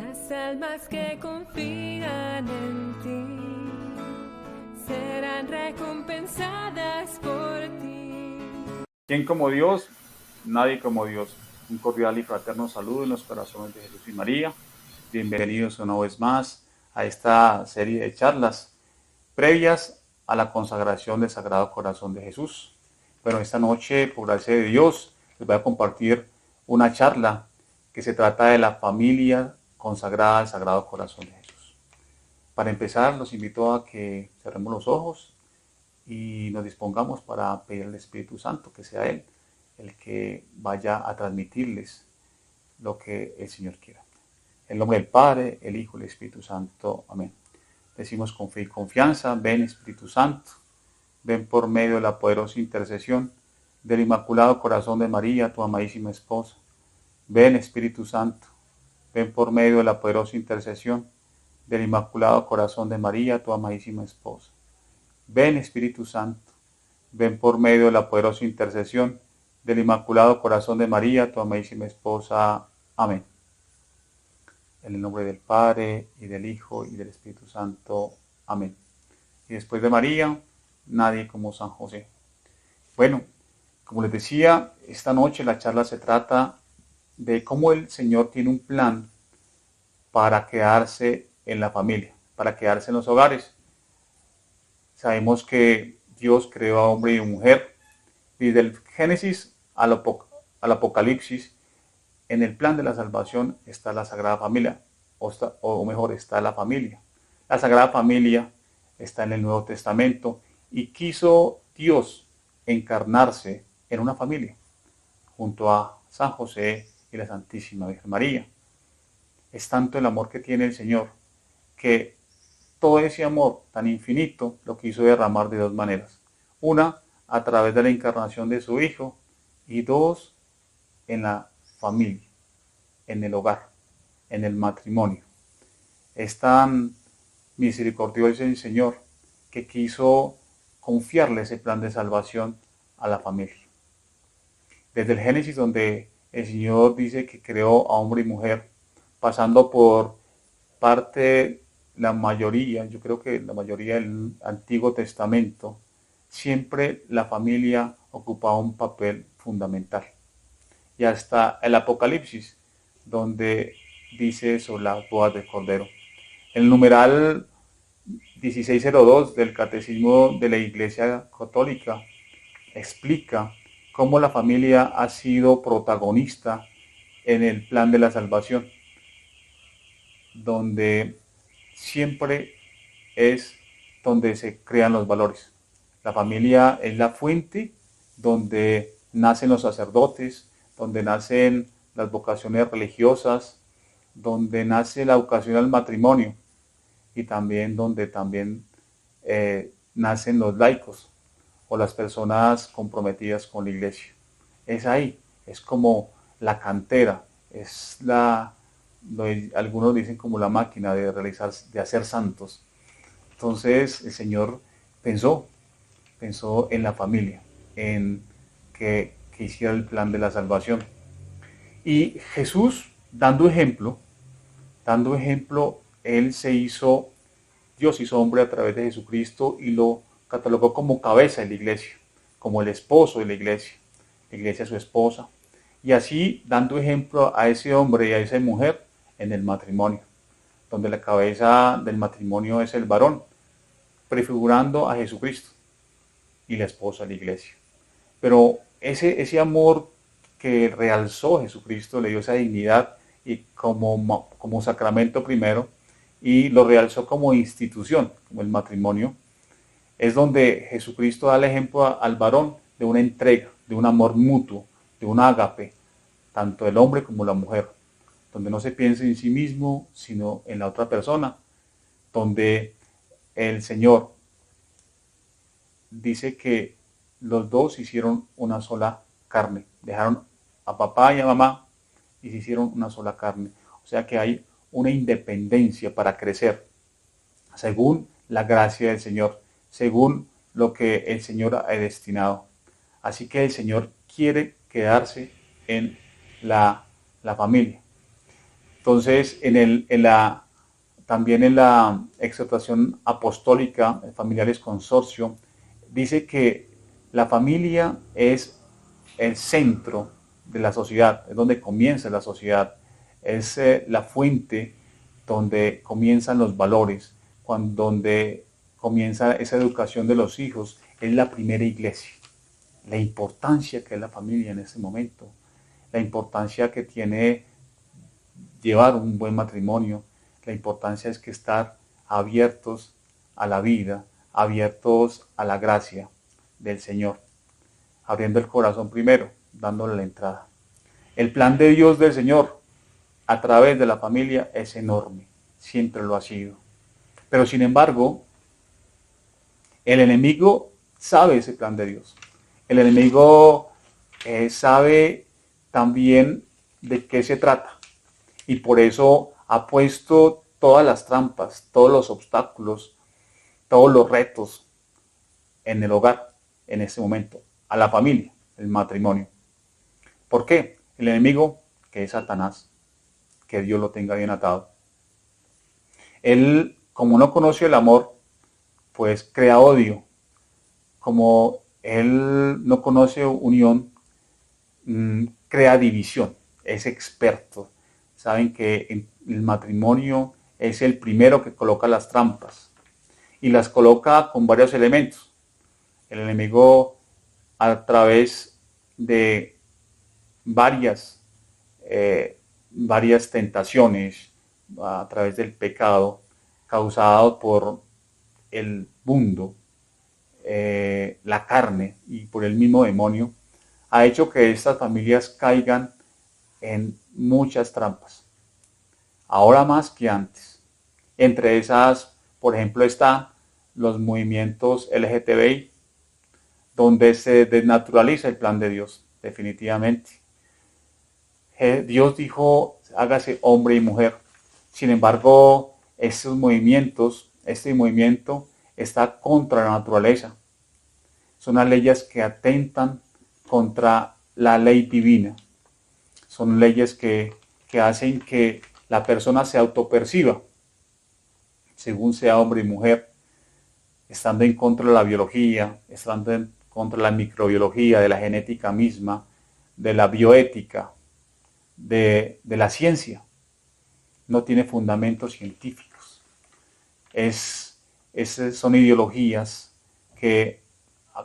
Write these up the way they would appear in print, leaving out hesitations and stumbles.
Las almas que confían en ti serán recompensadas por ti. ¿Quién como Dios? Nadie como Dios. Un cordial y fraterno saludo en los corazones de Jesús y María. Bienvenidos una vez más a esta serie de charlas previas a la consagración del Sagrado Corazón de Jesús. Bueno, esta noche, por gracia de Dios, les voy a compartir una charla que se trata de la familia consagrada al Sagrado Corazón de Jesús. Para empezar, los invito a que cerremos los ojos y nos dispongamos para pedir al Espíritu Santo, que sea Él el que vaya a transmitirles lo que el Señor quiera. En el nombre del Padre, el Hijo y el Espíritu Santo. Amén. Decimos con fe y confianza: ven Espíritu Santo, ven por medio de la poderosa intercesión del Inmaculado Corazón de María, tu amadísima esposa. Ven Espíritu Santo, ven por medio de la poderosa intercesión del Inmaculado Corazón de María, tu amadísima esposa. Ven Espíritu Santo, ven por medio de la poderosa intercesión del Inmaculado Corazón de María, tu amadísima esposa. Amén. En el nombre del Padre, y del Hijo, y del Espíritu Santo. Amén. Y después de María, nadie como San José. Bueno, como les decía, esta noche la charla se trata de cómo el Señor tiene un plan para quedarse en la familia, para quedarse en los hogares. Sabemos que Dios creó a hombre y mujer. Desde el Génesis al Apocalipsis, en el plan de la salvación está la Sagrada Familia, o mejor, está la familia. La Sagrada Familia está en el Nuevo Testamento y quiso Dios encarnarse en una familia, junto a San José y la Santísima Virgen María. Es tanto el amor que tiene el Señor que todo ese amor tan infinito lo quiso derramar de dos maneras. Una, a través de la encarnación de su Hijo, y dos, en la familia, en el hogar, en el matrimonio. Es tan misericordioso el Señor que quiso confiarle ese plan de salvación a la familia. Desde el Génesis, donde el Señor dice que creó a hombre y mujer, pasando por parte, la mayoría, yo creo que la mayoría del Antiguo Testamento, siempre la familia ocupaba un papel fundamental. Y hasta el Apocalipsis, donde dice sobre las bodas del Cordero. El numeral 1602 del Catecismo de la Iglesia Católica explica cómo la familia ha sido protagonista en el plan de la salvación, donde siempre es donde se crean los valores. La familia es la fuente donde nacen los sacerdotes, donde nacen las vocaciones religiosas, donde nace la vocación al matrimonio y también donde nacen los laicos o las personas comprometidas con la iglesia. Es ahí, es como la cantera, es algunos dicen como la máquina de realizar, de hacer santos. Entonces el Señor pensó en la familia, en que hiciera el plan de la salvación. Y Jesús, dando ejemplo, Él se hizo, Dios hizo hombre a través de Jesucristo y lo catalogó como cabeza de la iglesia, como el esposo de la iglesia su esposa. Y así dando ejemplo a ese hombre y a esa mujer en el matrimonio, donde la cabeza del matrimonio es el varón, prefigurando a Jesucristo y la esposa de la iglesia. Pero ese amor que realzó Jesucristo, le dio esa dignidad y como sacramento primero, y lo realzó como institución, como el matrimonio, es donde Jesucristo da el ejemplo al varón de una entrega, de un amor mutuo, de un ágape, tanto el hombre como la mujer, donde no se piensa en sí mismo, sino en la otra persona, donde el Señor dice que los dos hicieron una sola carne, dejaron a papá y a mamá y se hicieron una sola carne. O sea que hay una independencia para crecer, según la gracia del Señor, según lo que el Señor ha destinado. Así que el Señor quiere quedarse en la familia. Entonces, también en la exhortación apostólica, el Familiares Consorcio, dice que la familia es el centro de la sociedad, es donde comienza la sociedad, es la fuente donde comienzan los valores, donde comienza esa educación de los hijos, es la primera iglesia. La importancia que es la familia en ese momento, la importancia que tiene llevar un buen matrimonio, la importancia es que estar abiertos a la vida, abiertos a la gracia del Señor, abriendo el corazón primero, dándole la entrada. El plan de Dios del Señor a través de la familia es enorme, siempre lo ha sido. Pero sin embargo, el enemigo sabe ese plan de Dios. El enemigo sabe también de qué se trata. Y por eso ha puesto todas las trampas, todos los obstáculos, todos los retos en el hogar, en este momento, a la familia, el matrimonio. ¿Por qué? El enemigo, que es Satanás, que Dios lo tenga bien atado, él, como no conoce el amor, pues crea odio. Como él no conoce unión, crea división. Es experto. Saben que el matrimonio es el primero que coloca las trampas y las coloca con varios elementos. El enemigo, a través de varias tentaciones, a través del pecado causado por el mundo, la carne y por el mismo demonio, ha hecho que estas familias caigan en muchas trampas, ahora más que antes. Entre esas, por ejemplo, están los movimientos LGTBI, donde se desnaturaliza el plan de Dios, definitivamente. Dios dijo, hágase hombre y mujer. Sin embargo, este movimiento está contra la naturaleza. Son las leyes que atentan contra la ley divina. Son leyes que hacen que la persona se autoperciba, según sea hombre y mujer, estando en contra de la biología, estando en contra de la microbiología, de la genética misma, de la bioética, de la ciencia. No tiene fundamentos científicos. Son ideologías que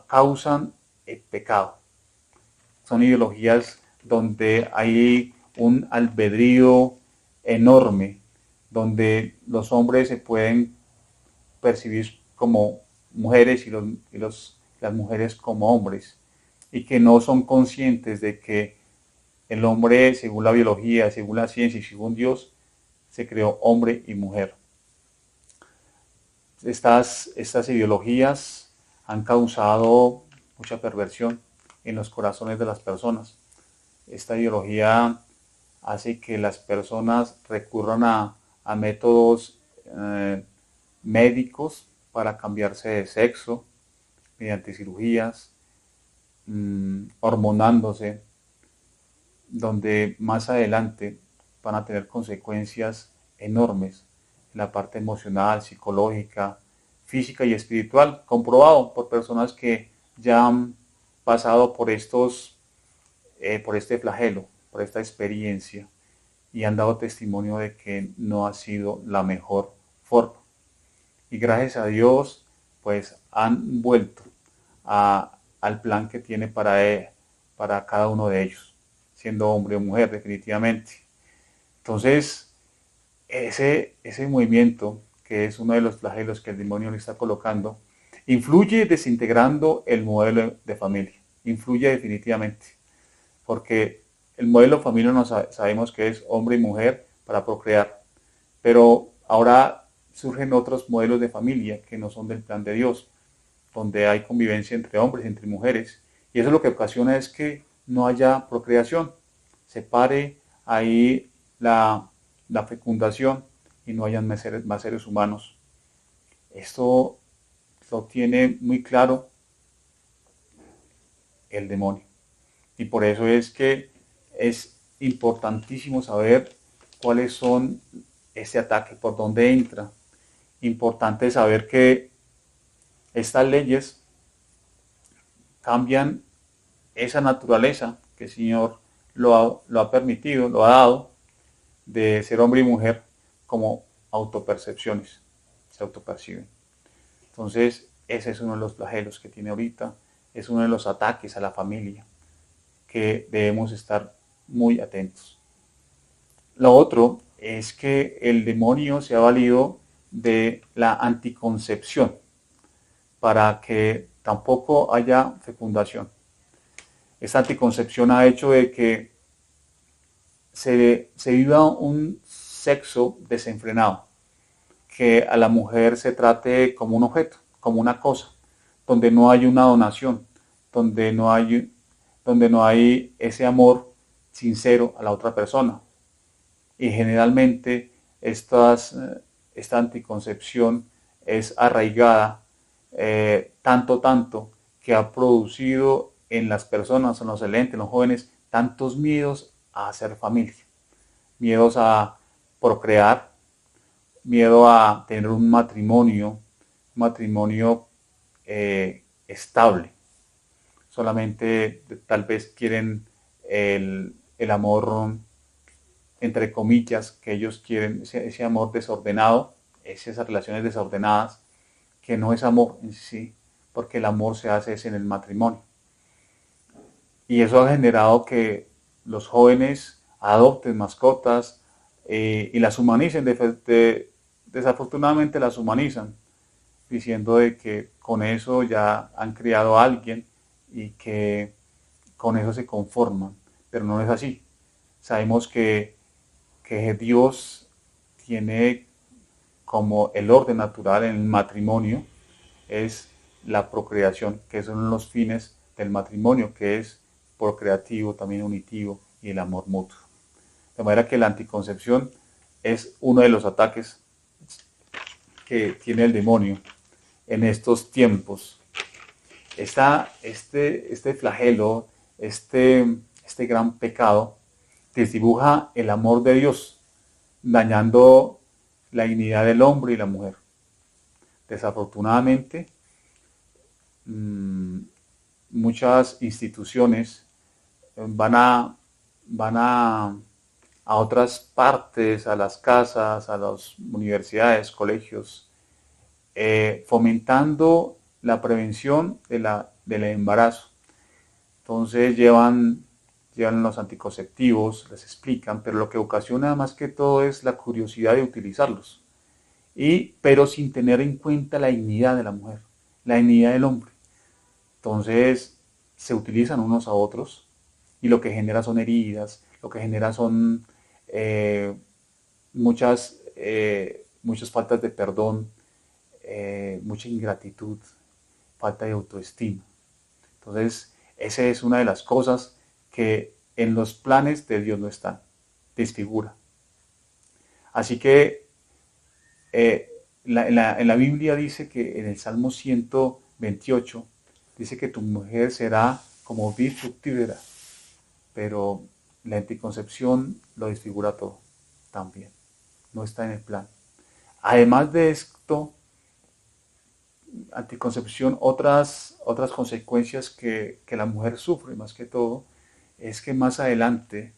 causan el pecado. Son ideologías donde hay un albedrío enorme, donde los hombres se pueden percibir como mujeres y las mujeres como hombres, y que no son conscientes de que el hombre, según la biología, según la ciencia y según Dios, se creó hombre y mujer. Estas ideologías han causado mucha perversión en los corazones de las personas. Esta ideología hace que las personas recurran a métodos médicos para cambiarse de sexo, mediante cirugías, hormonándose, donde más adelante van a tener consecuencias enormes en la parte emocional, psicológica, física y espiritual, comprobado por personas que ya han pasado por este flagelo, por esta experiencia, y han dado testimonio de que no ha sido la mejor forma. Y gracias a Dios, pues han vuelto al plan que tiene para cada uno de ellos, siendo hombre o mujer definitivamente. Entonces, ese movimiento, que es uno de los flagelos que el demonio le está colocando, influye desintegrando el modelo de familia. Influye definitivamente. Porque el modelo de familia sabemos que es hombre y mujer para procrear. Pero ahora surgen otros modelos de familia que no son del plan de Dios, donde hay convivencia entre hombres y entre mujeres. Y eso lo que ocasiona es que no haya procreación. Se pare ahí la fecundación y no hayan más seres humanos. Esto lo tiene muy claro el demonio. Y por eso es que es importantísimo saber cuáles son ese ataque, por dónde entra. Importante saber que estas leyes cambian esa naturaleza que el Señor lo ha permitido, lo ha dado, de ser hombre y mujer como autopercepciones, se autoperciben. Entonces, ese es uno de los flagelos que tiene ahorita, es uno de los ataques a la familia, que debemos estar muy atentos. Lo otro es que el demonio se ha valido de la anticoncepción para que tampoco haya fecundación. Esta anticoncepción ha hecho de que se viva un sexo desenfrenado, que a la mujer se trate como un objeto, como una cosa, donde no hay una donación, donde no hay ese amor sincero a la otra persona. Y generalmente esta anticoncepción es arraigada tanto que ha producido en las personas, en los adolescentes, en los jóvenes, tantos miedos a hacer familia, miedos a procrear, miedo a tener un matrimonio estable. Solamente tal vez quieren el amor, entre comillas, que ellos quieren, ese amor desordenado, esas relaciones desordenadas, que no es amor en sí, porque el amor se hace en el matrimonio. Y eso ha generado que los jóvenes adopten mascotas y las humanicen. Desafortunadamente las humanizan, diciendo de que con eso ya han criado a alguien y que con eso se conforman, pero no es así. Sabemos que Dios tiene como el orden natural en el matrimonio, es la procreación, que son los fines del matrimonio, que es procreativo, también unitivo, y el amor mutuo. De manera que la anticoncepción es uno de los ataques que tiene el demonio en estos tiempos. Este flagelo, este gran pecado, desdibuja el amor de Dios, dañando la dignidad del hombre y la mujer. Desafortunadamente, muchas instituciones van a otras partes, a las casas, a las universidades, colegios, fomentando la prevención del embarazo. Entonces llevan los anticonceptivos, les explican, pero lo que ocasiona más que todo es la curiosidad de utilizarlos, pero sin tener en cuenta la dignidad de la mujer, la dignidad del hombre. Entonces se utilizan unos a otros y lo que genera son heridas, lo que genera son muchas faltas de perdón, mucha ingratitud, falta de autoestima. Entonces, esa es una de las cosas que en los planes de Dios no están, desfigura. Así que en la Biblia dice que en el Salmo 128 dice que tu mujer será como vid fructífera, pero la anticoncepción lo desfigura todo también, no está en el plan. Además de esto, anticoncepción, otras consecuencias que la mujer sufre más que todo, es que más adelante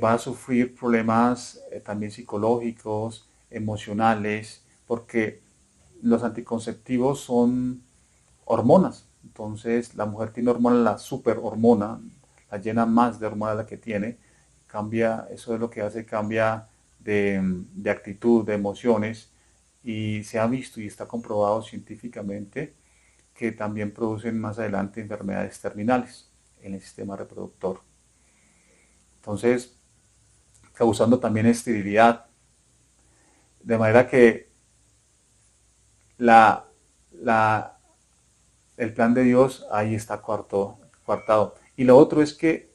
va a sufrir problemas también psicológicos, emocionales, porque los anticonceptivos son hormonas. Entonces la mujer tiene hormona, la superhormona, la llena más de hormona la que tiene, cambia, eso es lo que hace, cambia de actitud, de emociones, y se ha visto y está comprobado científicamente que también producen más adelante enfermedades terminales en el sistema reproductor. Entonces, causando también esterilidad, de manera que el plan de Dios ahí está coartado. Y lo otro es que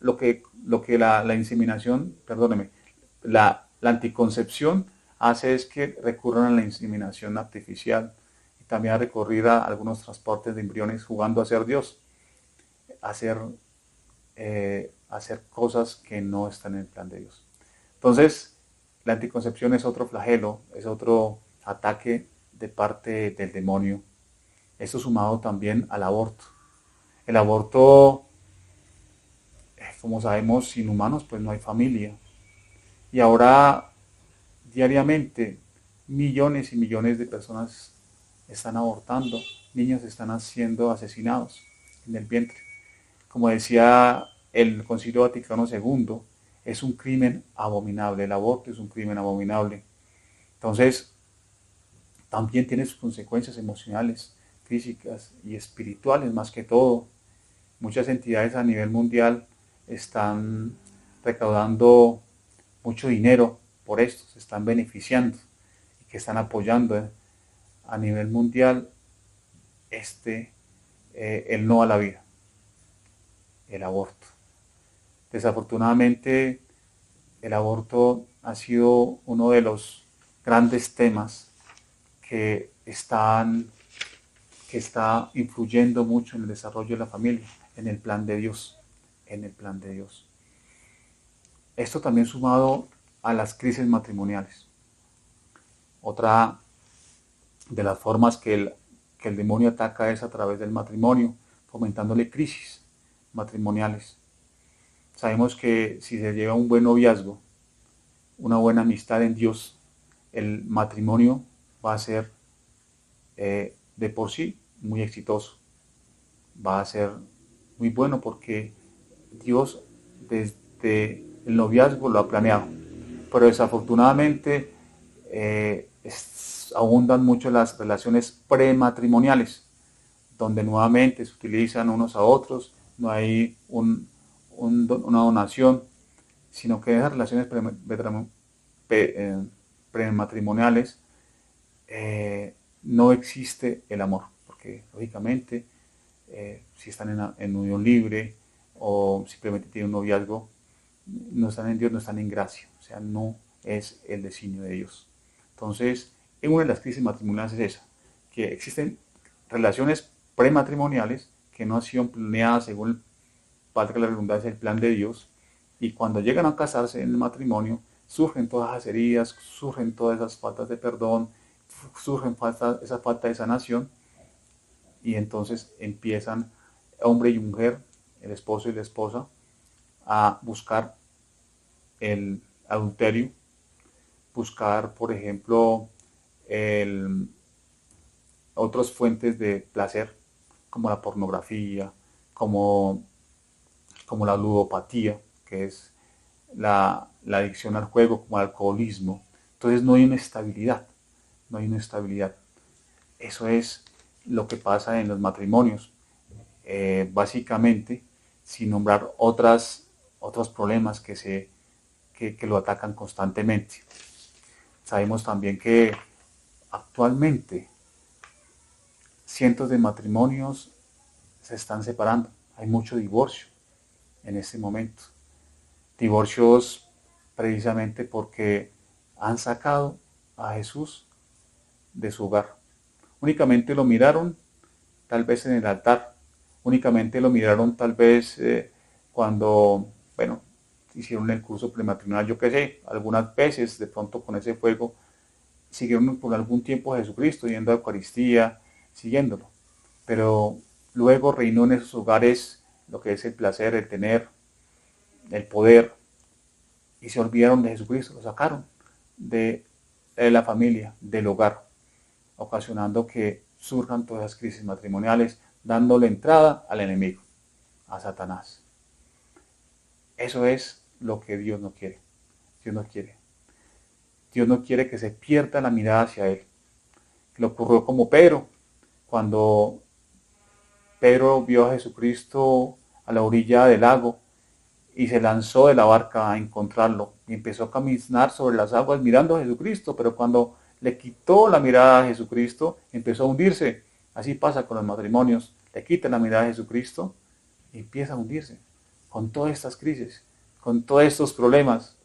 lo que la inseminación, perdóneme, la anticoncepción hace es que recurran a la inseminación artificial y también a recurrir a algunos transportes de embriones jugando a ser Dios, a ser hacer cosas que no están en el plan de Dios. Entonces, la anticoncepción es otro flagelo, es otro ataque de parte del demonio. Esto sumado también al aborto. El aborto, como sabemos, sin humanos pues no hay familia. Y ahora, diariamente, millones y millones de personas están abortando, niños están siendo asesinados en el vientre. Como decía el Concilio Vaticano II, es un crimen abominable, el aborto es un crimen abominable. Entonces, también tiene sus consecuencias emocionales, físicas y espirituales más que todo. Muchas entidades a nivel mundial están recaudando mucho dinero por esto, se están beneficiando y que están apoyando a nivel mundial el no a la vida, el aborto. Desafortunadamente, el aborto ha sido uno de los grandes temas que está influyendo mucho en el desarrollo de la familia, en el plan de Dios, en el plan de Dios. Esto también sumado a las crisis matrimoniales. Otra de las formas que el demonio ataca es a través del matrimonio, fomentándole crisis matrimoniales. Sabemos que si se lleva un buen noviazgo, una buena amistad en Dios, el matrimonio va a ser de por sí muy exitoso. Va a ser muy bueno porque Dios desde el noviazgo lo ha planeado. Pero desafortunadamente abundan mucho las relaciones prematrimoniales, donde nuevamente se utilizan unos a otros, no hay una donación, sino que en esas relaciones prematrimoniales no existe el amor, porque lógicamente si están en unión libre o simplemente tienen un noviazgo, no están en Dios, no están en gracia, o sea, no es el designio de Dios. Entonces, una de las crisis matrimoniales es esa, que existen relaciones prematrimoniales que no han sido planeadas según, valga la redundancia, el plan de Dios, y cuando llegan a casarse en el matrimonio, surgen todas las heridas, surgen todas esas faltas de perdón, surgen esa falta de sanación, y entonces empiezan hombre y mujer, el esposo y la esposa, a buscar el adulterio, buscar, por ejemplo, otras fuentes de placer, como la pornografía, como la ludopatía, que es la adicción al juego, como el alcoholismo. Entonces no hay una estabilidad, no hay una estabilidad. Eso es lo que pasa en los matrimonios. Básicamente, sin nombrar otros problemas que lo atacan constantemente. Sabemos también que actualmente cientos de matrimonios se están separando. Hay mucho divorcio en este momento. Divorcios precisamente porque han sacado a Jesús de su hogar. Únicamente lo miraron tal vez en el altar. Únicamente lo miraron tal vez cuando, hicieron el curso prematrimonial, yo qué sé, algunas veces de pronto con ese fuego siguieron por algún tiempo a Jesucristo, yendo a Eucaristía, siguiéndolo. Pero luego reinó en esos hogares lo que es el placer, el tener, el poder, y se olvidaron de Jesucristo, lo sacaron de la familia, del hogar, ocasionando que surjan todas las crisis matrimoniales, dándole entrada al enemigo, a Satanás. Eso es lo que Dios no quiere. Dios no quiere. Dios no quiere que se pierda la mirada hacia Él. Le ocurrió como Pedro, cuando Pedro vio a Jesucristo a la orilla del lago y se lanzó de la barca a encontrarlo y empezó a caminar sobre las aguas mirando a Jesucristo, pero cuando le quitó la mirada a Jesucristo empezó a hundirse. Así pasa con los matrimonios, le quitan la mirada a Jesucristo y empieza a hundirse con todas estas crisis, con todos estos problemas.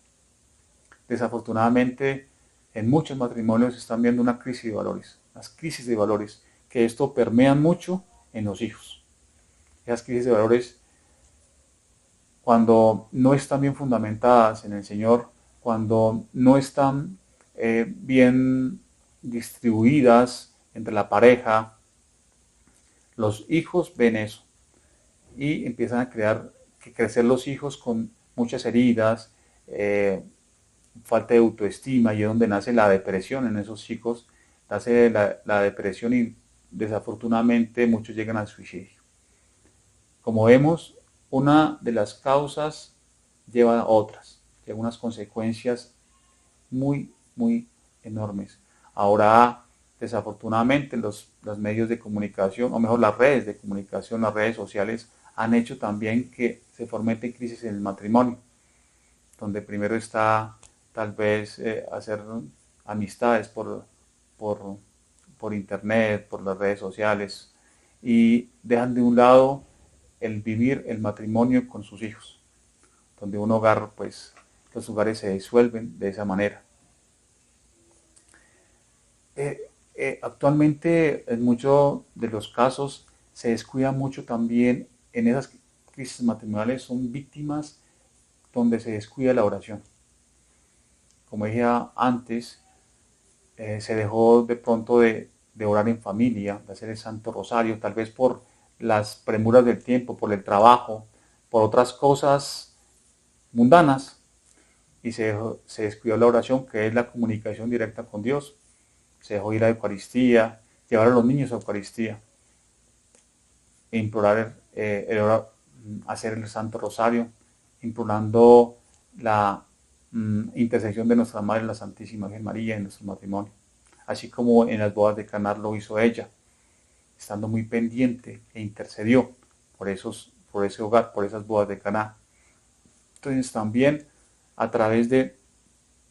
Desafortunadamente, en muchos matrimonios se están viendo una crisis de valores, las crisis de valores, que esto permean mucho en los hijos. Esas crisis de valores cuando no están bien fundamentadas en el Señor, cuando no están bien distribuidas entre la pareja, los hijos ven eso y empiezan a crecer los hijos con muchas heridas, falta de autoestima, y es donde nace la depresión en esos chicos, nace la depresión y desafortunadamente muchos llegan al suicidio. Como vemos, una de las causas lleva a otras, lleva unas consecuencias muy, muy enormes. Ahora, desafortunadamente, los medios de comunicación, o mejor las redes de comunicación, las redes sociales, han hecho también que se fomente crisis en el matrimonio, donde primero está tal vez hacer amistades por internet, por las redes sociales, y dejan de un lado el vivir el matrimonio con sus hijos, donde un hogar, pues los hogares se disuelven de esa manera. Actualmente en muchos de los casos se descuida mucho también en esas crisis matrimoniales, son víctimas donde se descuida la oración. Como dije antes, se dejó de pronto de orar en familia, de hacer el Santo Rosario, tal vez por las premuras del tiempo, por el trabajo, por otras cosas mundanas, y se descuidó la oración, que es la comunicación directa con Dios. Se dejó ir a la Eucaristía, llevar a los niños a la Eucaristía, e implorar, hacer el Santo Rosario, implorando la intercesión de nuestra Madre, la Santísima Virgen María, en nuestro matrimonio, así como en las bodas de Caná lo hizo ella, estando muy pendiente e intercedió por ese hogar, por esas bodas de Caná. Entonces también a través de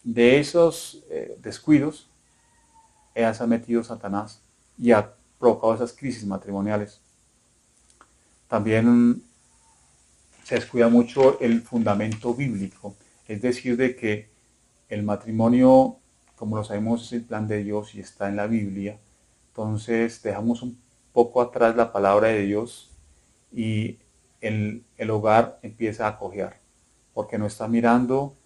esos descuidos se ha metido Satanás y ha provocado esas crisis matrimoniales. También se descuida mucho el fundamento bíblico, es decir, de que el matrimonio, como lo sabemos, es el plan de Dios y está en la Biblia. Entonces dejamos un poco atrás la palabra de Dios y el hogar empieza a cojear, porque no está mirando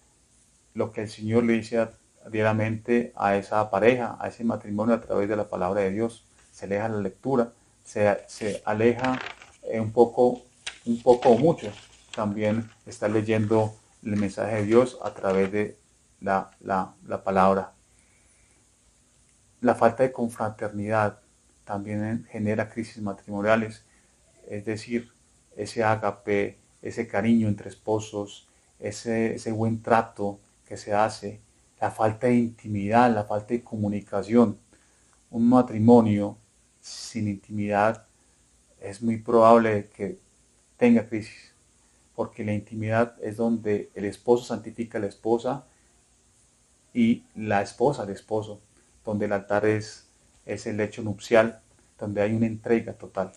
lo que el Señor le dice diariamente a esa pareja, a ese matrimonio, a través de la palabra de Dios. Se aleja la lectura, se aleja un poco o mucho. También está leyendo el mensaje de Dios a través de la palabra. La falta de confraternidad también genera crisis matrimoniales, es decir, ese ágape, ese cariño entre esposos, ese buen trato que se hace, la falta de intimidad, la falta de comunicación. Un matrimonio sin intimidad es muy probable que tenga crisis, porque la intimidad es donde el esposo santifica a la esposa y la esposa al esposo, donde el altar es el lecho nupcial, donde hay una entrega total.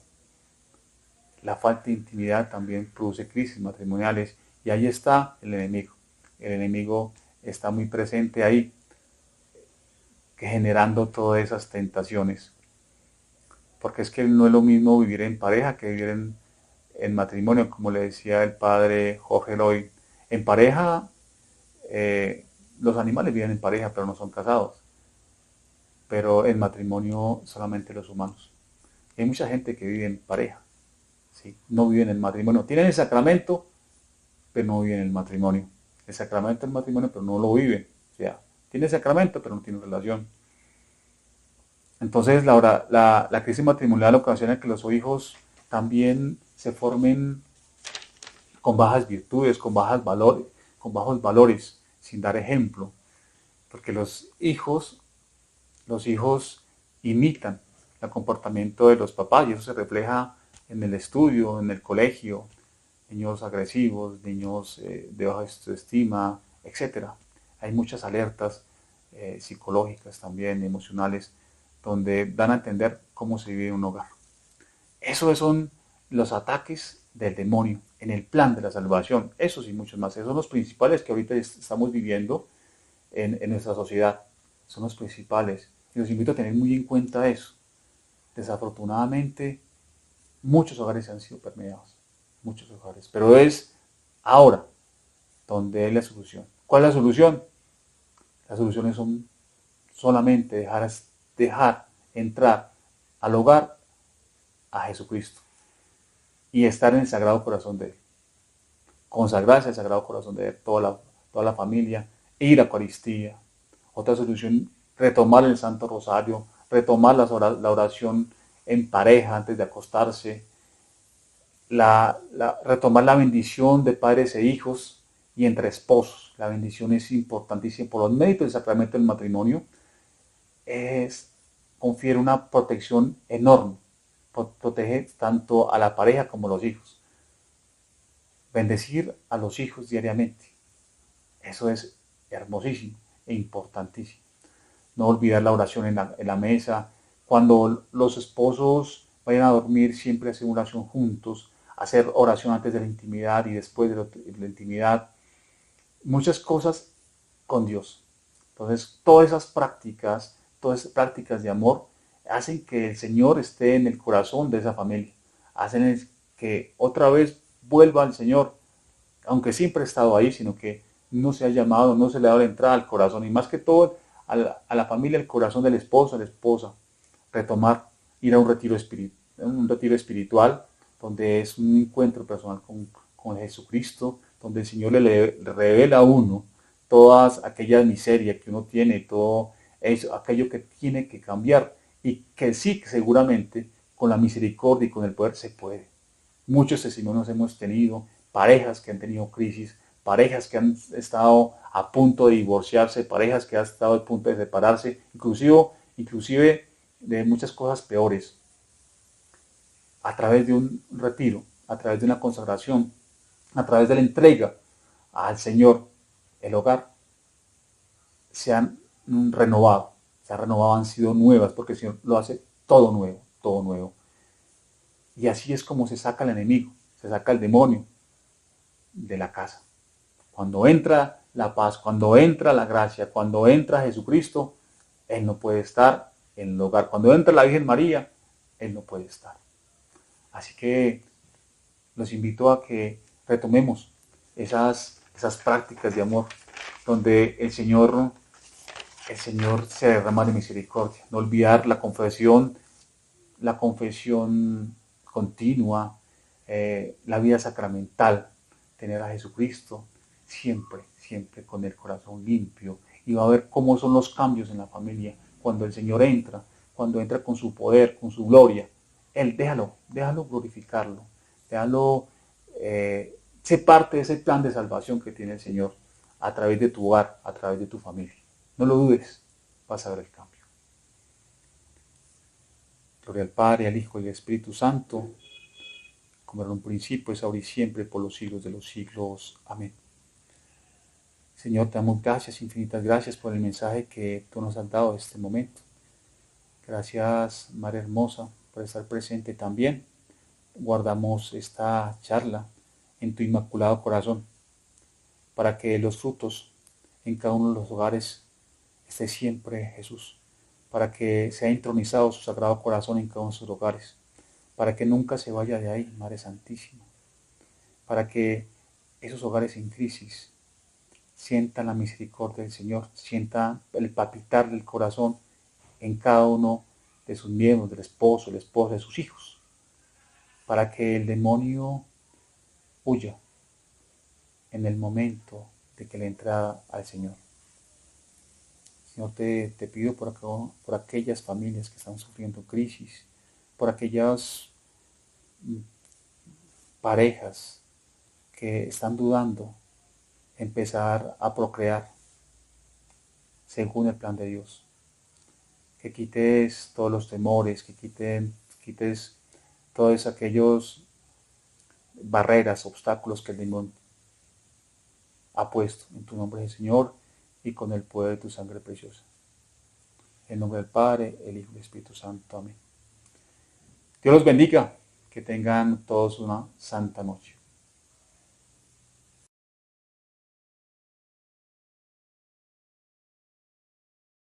La falta de intimidad también produce crisis matrimoniales, y ahí está el enemigo. El enemigo está muy presente ahí, generando todas esas tentaciones. Porque es que no es lo mismo vivir en pareja que vivir en matrimonio, como le decía el padre Jorge Loy. En pareja, los animales viven en pareja, pero no son casados. Pero en matrimonio solamente los humanos. Hay mucha gente que vive en pareja, ¿sí? No vive en el matrimonio. Tienen el sacramento, pero no viven en el matrimonio. El sacramento del matrimonio, pero no lo viven. O sea, tiene el sacramento, pero no tiene relación. Entonces la crisis matrimonial ocasiona que los hijos también se formen con bajas virtudes, con bajos valores, sin dar ejemplo. Porque los hijos imitan el comportamiento de los papás, y eso se refleja en el estudio, en el colegio. Niños agresivos, niños de baja autoestima, etc. Hay muchas alertas psicológicas también, emocionales, donde dan a entender cómo se vive un hogar. Esos son los ataques del demonio en el plan de la salvación. Esos y muchos más. Esos son los principales que ahorita estamos viviendo en nuestra sociedad. Son los principales. Y los invito a tener muy en cuenta eso. Desafortunadamente, muchos hogares han sido permeados. Muchos hogares. Pero es Ahora, ¿dónde es la solución? ¿Cuál es la solución? La solución es solamente dejar entrar al hogar a Jesucristo y estar en el Sagrado Corazón de Él. Consagrarse al Sagrado Corazón de Él, toda la familia, ir a Eucaristía. Otra solución, retomar el Santo Rosario, retomar la oración en pareja antes de acostarse, retomar la bendición de padres e hijos y entre esposos. La bendición es importantísima por los méritos del sacramento del matrimonio. Confiere una protección enorme. Protege tanto a la pareja como a los hijos. Bendecir a los hijos diariamente. Eso es hermosísimo e importantísimo. No olvidar la oración en la mesa. Cuando los esposos vayan a dormir, siempre hacer oración juntos. Hacer oración antes de la intimidad y después de la intimidad. Muchas cosas con Dios. Entonces, todas esas prácticas de amor, hacen que el Señor esté en el corazón de esa familia. Hacen que otra vez vuelva al Señor, aunque siempre ha estado ahí, sino que no se ha llamado, no se le ha dado la entrada al corazón. Y más que todo, a la familia, el corazón del esposo, de la esposa. Retomar, ir a un retiro espiritual, donde es un encuentro personal con Jesucristo, donde el Señor le revela a uno todas aquellas miserias que uno tiene, todo eso, aquello que tiene que cambiar, y que sí, seguramente, con la misericordia y con el poder se puede. Muchos testimonios hemos tenido, parejas que han tenido crisis, parejas que han estado a punto de divorciarse, parejas que han estado a punto de separarse, inclusive de muchas cosas peores. A través de un retiro, a través de una consagración, a través de la entrega al Señor, el hogar, se han renovado, han sido nuevas, porque el Señor lo hace todo nuevo, todo nuevo. Y así es como se saca el enemigo, se saca el demonio de la casa. Cuando entra la paz, cuando entra la gracia, cuando entra Jesucristo, Él no puede estar en el hogar. Cuando entra la Virgen María, Él no puede estar. Así que los invito a que retomemos esas prácticas de amor, donde el Señor se derrama de misericordia. No olvidar la confesión continua, la vida sacramental, tener a Jesucristo siempre, siempre con el corazón limpio. Y va a ver cómo son los cambios en la familia cuando el Señor entra, cuando entra con su poder, con su gloria. Él, déjalo glorificarlo, déjalo ser parte de ese plan de salvación que tiene el Señor a través de tu hogar, a través de tu familia. No lo dudes, vas a ver el cambio. Gloria al Padre, al Hijo y al Espíritu Santo, como era en un principio, es ahora y siempre, por los siglos de los siglos. Amén. Señor, te damos gracias, infinitas gracias por el mensaje que tú nos has dado en este momento. Gracias, Madre Hermosa, por estar presente también. Guardamos esta charla en tu inmaculado corazón, para que los frutos en cada uno de los hogares esté siempre Jesús, para que sea entronizado su sagrado corazón en cada uno de sus hogares, para que nunca se vaya de ahí, Madre Santísima, para que esos hogares en crisis sientan la misericordia del Señor, sientan el palpitar del corazón en cada uno de sus miembros, del esposo, la esposa, de sus hijos, para que el demonio huya en el momento de que le entra al Señor. Señor, te pido por aquellas familias que están sufriendo crisis, por aquellas parejas que están dudando empezar a procrear según el plan de Dios. Que quites todos los temores, que quites todos aquellos barreras, obstáculos que el demonio ha puesto en tu nombre, Señor, y con el poder de tu sangre preciosa. En nombre del Padre, el Hijo y el Espíritu Santo. Amén. Dios los bendiga. Que tengan todos una santa noche.